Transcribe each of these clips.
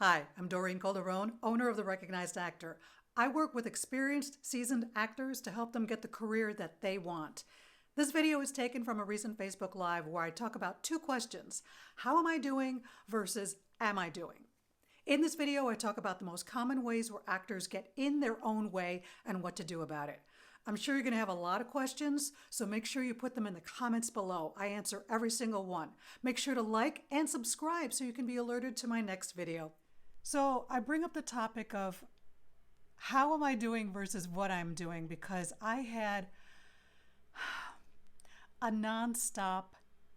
Hi, I'm Doreen Calderon, owner of The Recognized Actor. I work with experienced, seasoned actors to help them get the career that they want. This video is taken from a recent Facebook Live where I talk about two questions: how am I doing versus am I doing? In this video, I talk about the most common ways where actors get in their own way and what to do about it. I'm sure you're going to have a lot of questions, so make sure you put them in the comments below. I answer every single one. Make sure to like and subscribe so you can be alerted to my next video. So I bring up the topic of how am I doing versus what I'm doing because I had a nonstop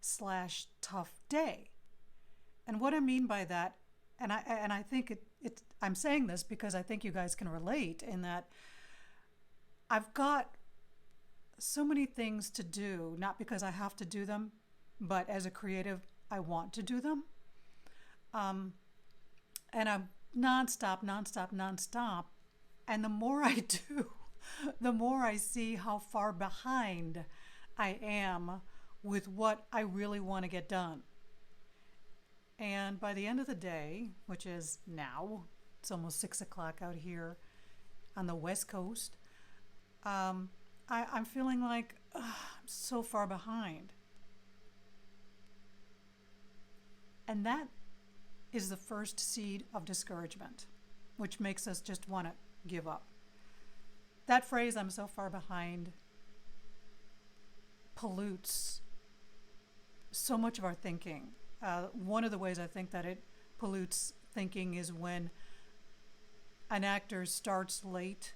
slash tough day. And what I mean by that, and I think I'm saying this because I think you guys can relate in that I've got so many things to do, not because I have to do them, but as a creative, I want to do them. And I'm nonstop. And the more I do, the more I see how far behind I am with what I really want to get done. And by the end of the day, which is now, it's almost 6 o'clock out here on the West Coast, I'm feeling like I'm so far behind. And that is the first seed of discouragement, which makes us just want to give up. That phrase, I'm so far behind, pollutes so much of our thinking. One of the ways I think that it pollutes thinking is when an actor starts late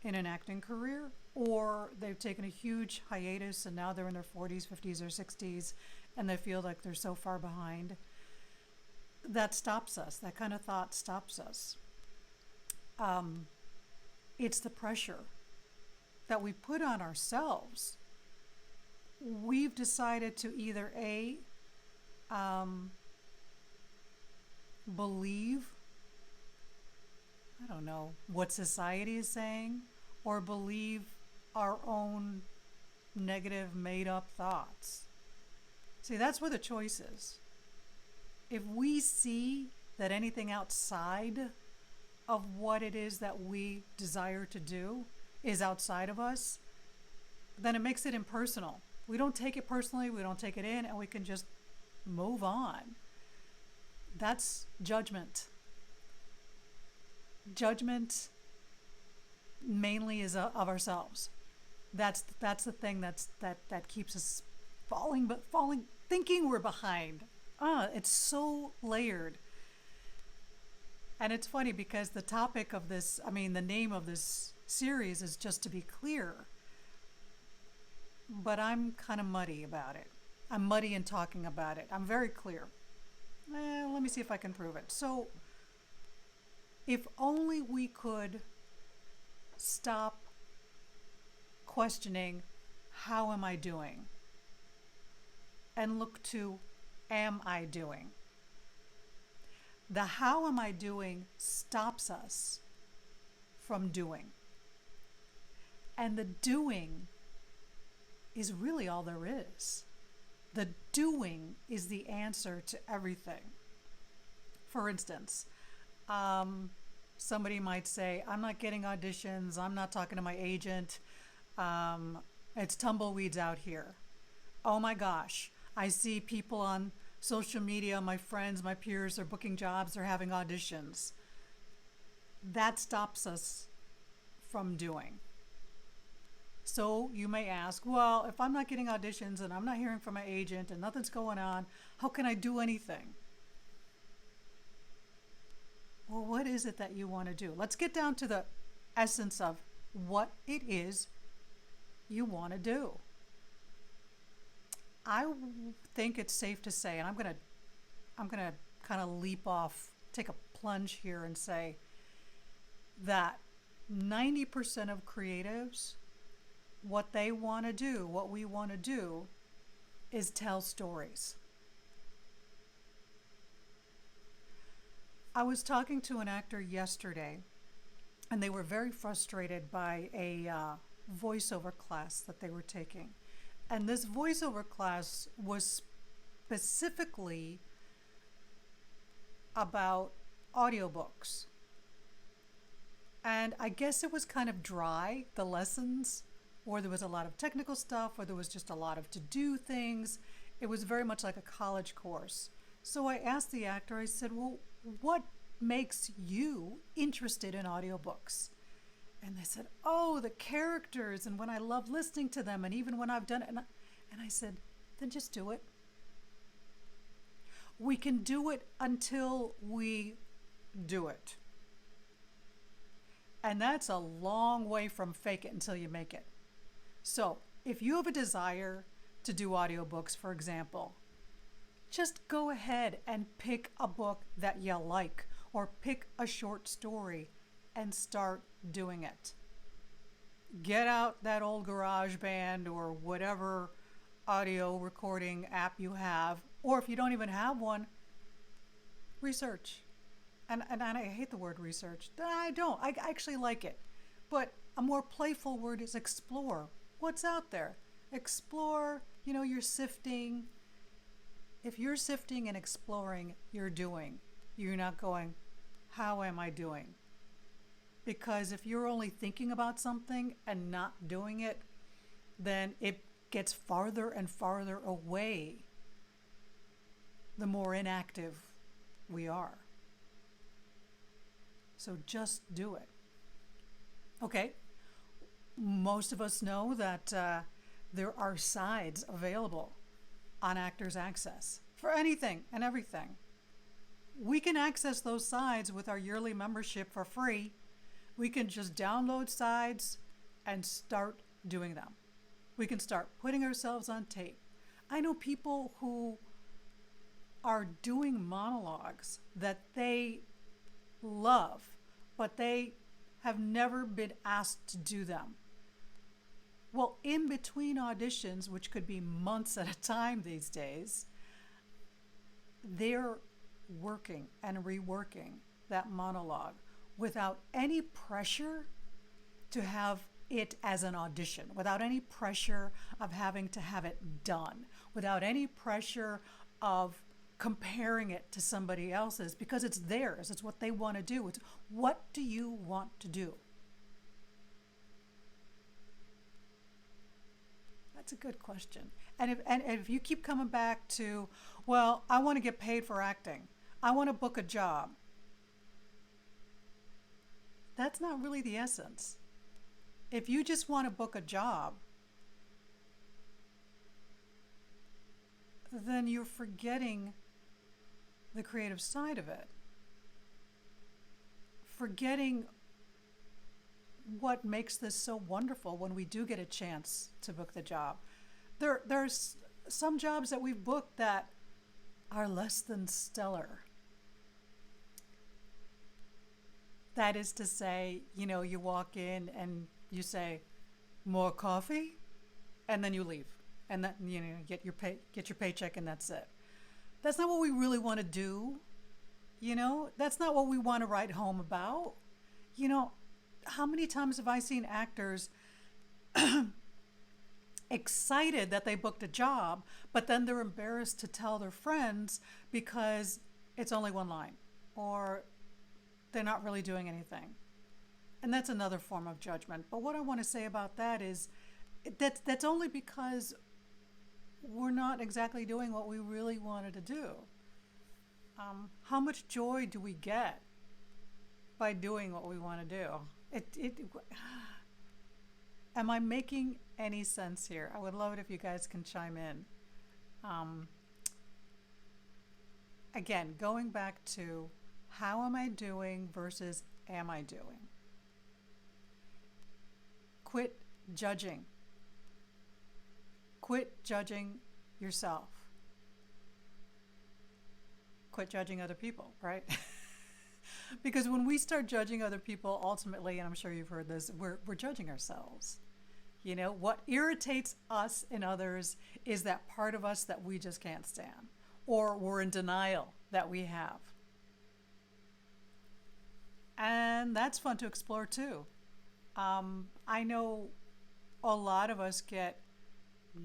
in an acting career, or they've taken a huge hiatus and now they're in their 40s, 50s, or 60s, and they feel like they're so far behind. That stops us. That kind of thought stops us. It's the pressure that we put on ourselves. We've decided to either believe, I don't know, what society is saying, or believe our own negative, made-up thoughts. See, that's where the choice is. If we see that anything outside of what it is that we desire to do is outside of us, then it makes it impersonal. We don't take it personally, we don't take it in, and we can just move on. That's judgment. Judgment mainly is of ourselves. That's the thing that keeps us falling, thinking we're behind. It's so layered. And it's funny because the topic of this, the name of this series is Just to Be Clear. But I'm kind of muddy about it. I'm muddy in talking about it. I'm very clear. Let me see if I can prove it. So, if only we could stop questioning, how am I doing? And look to, am I doing? The how am I doing stops us from doing. And the doing is really all there is. The doing is the answer to everything. For instance, somebody might say, I'm not getting auditions, I'm not talking to my agent, it's tumbleweeds out here. Oh my gosh, I see people on social media, my friends, my peers are booking jobs, they're having auditions. That stops us from doing. So you may ask, well, if I'm not getting auditions and I'm not hearing from my agent and nothing's going on, how can I do anything? Well, what is it that you want to do? Let's get down to the essence of what it is you want to do. I think it's safe to say, and I'm gonna kind of leap off, take a plunge here and say that 90% of creatives, what they want to do, what we want to do, is tell stories. I was talking to an actor yesterday, and they were very frustrated by a voiceover class that they were taking. And this voiceover class was specifically about audiobooks. And I guess it was kind of dry, the lessons, or there was a lot of technical stuff, or there was just a lot of to-do things. It was very much like a college course. So I asked the actor, I said, well, what makes you interested in audiobooks? And they said, oh, the characters, and when I love listening to them, and even when I've done it. And I said, then just do it. We can do it until we do it. And that's a long way from fake it until you make it. So if you have a desire to do audiobooks, for example, just go ahead and pick a book that you like, or pick a short story and start doing it. Get out that old GarageBand or whatever audio recording app you have, or if you don't even have one, research. And I hate the word research. I don't. I actually like it. But a more playful word is explore. What's out there? Explore, you're sifting. If you're sifting and exploring, you're doing. You're not going, how am I doing? Because if you're only thinking about something and not doing it, then it gets farther and farther away the more inactive we are. So just do it. Okay, most of us know that there are sides available on Actors Access for anything and everything. We can access those sides with our yearly membership for free. We can just download sides and start doing them. We can start putting ourselves on tape. I know people who are doing monologues that they love, but they have never been asked to do them. Well, in between auditions, which could be months at a time these days, they're working and reworking that monologue without any pressure to have it as an audition, without any pressure of having to have it done, without any pressure of comparing it to somebody else's, because it's theirs. It's what they want to do. It's what do you want to do? That's a good question. And if you keep coming back to, well, I want to get paid for acting, I want to book a job, that's not really the essence. If you just want to book a job, then you're forgetting the creative side of it. Forgetting what makes this so wonderful when we do get a chance to book the job. There's some jobs that we've booked that are less than stellar. That is to say, you walk in and you say, more coffee, and then you leave. And that, get your paycheck, and that's it. That's not what we really want to do. That's not what we want to write home about. How many times have I seen actors excited that they booked a job, but then they're embarrassed to tell their friends because it's only one line, or they're not really doing anything. And that's another form of judgment. But what I want to say about that is that's only because we're not exactly doing what we really wanted to do. How much joy do we get by doing what we want to do? Am I making any sense here? I would love it if you guys can chime in. Again, going back to how am I doing versus am I doing? Quit judging. Quit judging yourself. Quit judging other people, right? Because when we start judging other people, ultimately, and I'm sure you've heard this, we're judging ourselves. What irritates us in others is that part of us that we just can't stand, or we're in denial that we have. And that's fun to explore too. I know a lot of us get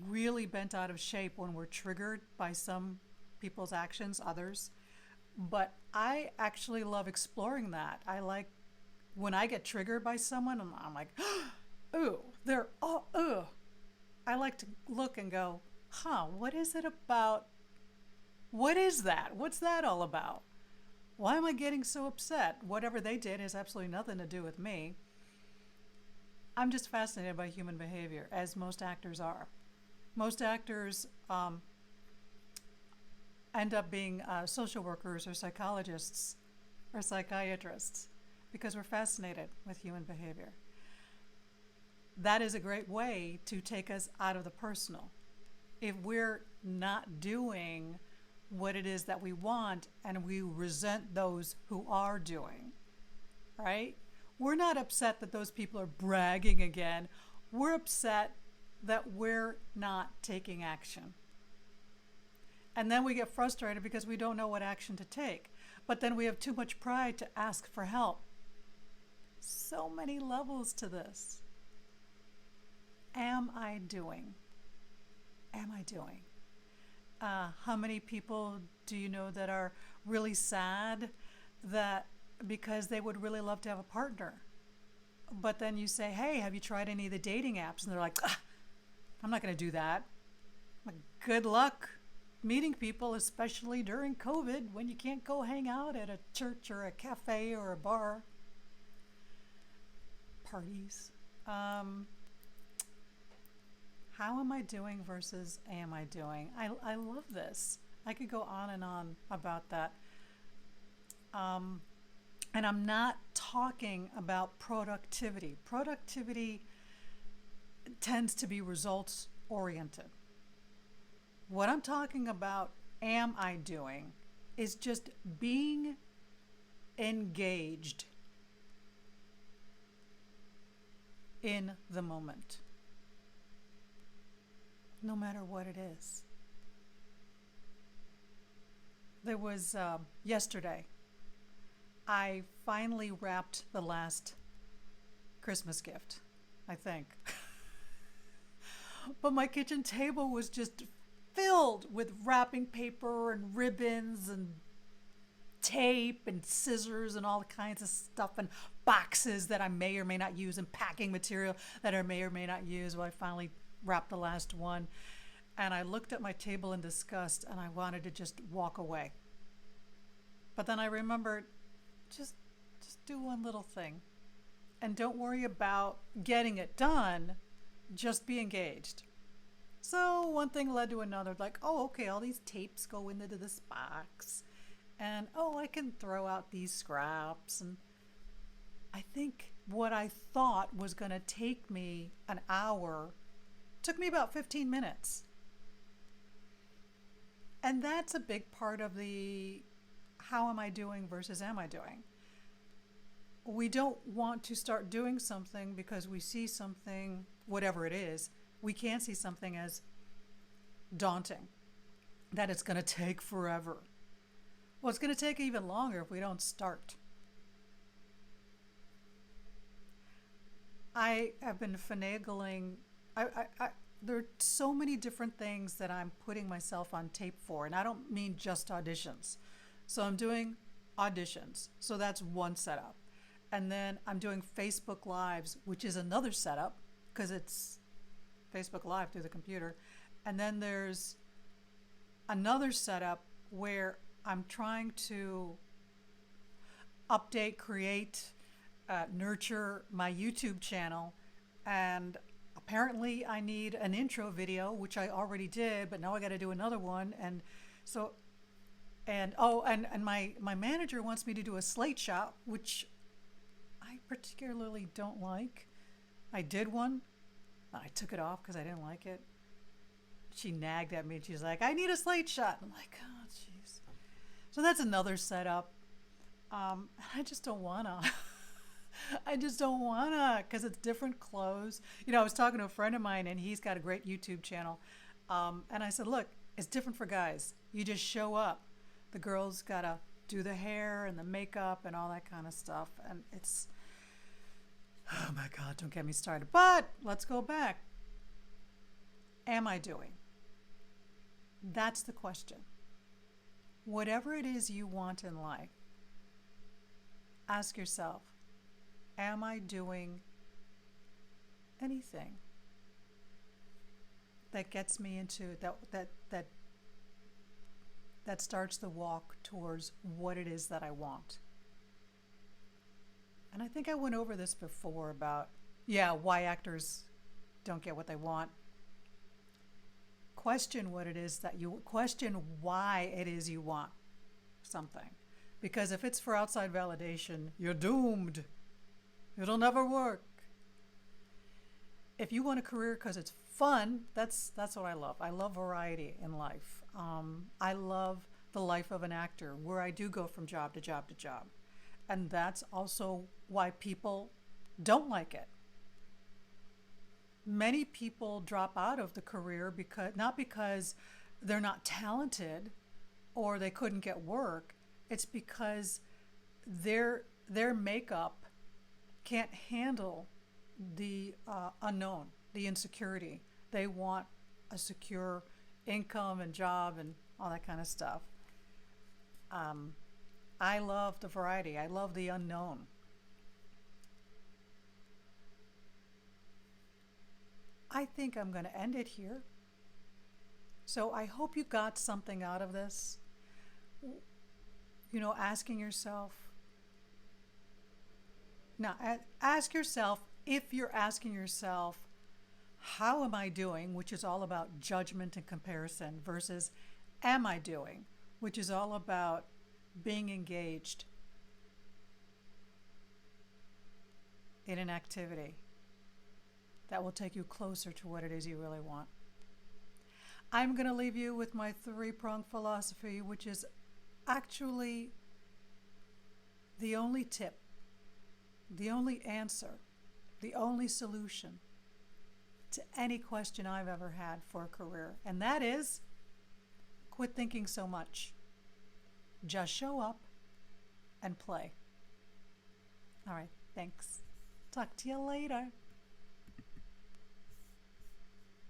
really bent out of shape when we're triggered by some people's actions, others. But I actually love exploring that. I like when I get triggered by someone, I'm like, ooh, they're all, ooh. I like to look and go, huh, what is it about? What is that? What's that all about? Why am I getting so upset? Whatever they did has absolutely nothing to do with me. I'm just fascinated by human behavior, as most actors are. Most actors end up being social workers or psychologists or psychiatrists because we're fascinated with human behavior. That is a great way to take us out of the personal. If we're not doing what it is that we want and we resent those who are doing, right? We're not upset that those people are bragging again. We're upset that we're not taking action. And then we get frustrated because we don't know what action to take. But then we have too much pride to ask for help. So many levels to this. Am I doing? Am I doing? How many people do you know that are really sad that because they would really love to have a partner? But then you say, hey, have you tried any of the dating apps? And they're like, I'm not going to do that. Like, good luck meeting people, especially during COVID when you can't go hang out at a church or a cafe or a bar. Parties. How am I doing versus am I doing? I love this. I could go on and on about that. And I'm not talking about productivity. Productivity tends to be results oriented. What I'm talking about, am I doing, is just being engaged in the moment, no matter what it is. There was yesterday, I finally wrapped the last Christmas gift, I think. But my kitchen table was just filled with wrapping paper and ribbons and tape and scissors and all kinds of stuff and boxes that I may or may not use and packing material that I may or may not use. Well, I finally wrapped the last one. And I looked at my table in disgust and I wanted to just walk away. But then I remembered, just do one little thing. And don't worry about getting it done, just be engaged. So one thing led to another, like, oh, okay, all these tapes go into this box. And, oh, I can throw out these scraps. And I think what I thought was going to take me an hour took me about 15 minutes. And that's a big part of the how am I doing versus am I doing. We don't want to start doing something because we see something, whatever it is, we can see something as daunting, that it's going to take forever. Well, it's going to take even longer if we don't start. I have been finagling. There are so many different things that I'm putting myself on tape for, and I don't mean just auditions. So I'm doing auditions. So that's one setup. And then I'm doing Facebook Lives, which is another setup because it's Facebook Live through the computer. And then there's another setup where I'm trying to update, create, nurture my YouTube channel. And apparently I need an intro video, which I already did, but now I got to do another one. And so, and my manager wants me to do a slate shot, which I particularly don't like. I did one. I took it off because I didn't like it. She nagged at me and she's like, I need a slate shot. I'm like, oh, jeez. So that's another setup. I just don't wanna. I just don't wanna because it's different clothes. You know, I was talking to a friend of mine and he's got a great YouTube channel. And I said, look, it's different for guys. You just show up. The girls gotta do the hair and the makeup and all that kind of stuff. And it's, oh my God, don't get me started. But let's go back. Am I doing? That's the question. Whatever it is you want in life, ask yourself, am I doing anything that gets me into that starts the walk towards what it is that I want? And I think I went over this before about, why actors don't get what they want. Question what it is that you question why it is you want something. Because if it's for outside validation, you're doomed. It'll never work. If you want a career because it's fun, that's what I love. I love variety in life. I love the life of an actor where I do go from job to job to job. And that's also why people don't like it. Many people drop out of the career not because they're not talented or they couldn't get work. It's because their makeup can't handle the unknown, the insecurity. They want a secure income and job and all that kind of stuff. I love the variety. I love the unknown. I think I'm going to end it here. So I hope you got something out of this. Asking yourself. Now, ask yourself, if you're asking yourself, how am I doing, which is all about judgment and comparison, versus am I doing, which is all about being engaged in an activity that will take you closer to what it is you really want. I'm going to leave you with my three-pronged philosophy, which is actually the only tip, the only answer, the only solution to any question I've ever had for a career. And that is, quit thinking so much. Just show up and play. All right, thanks. Talk to you later.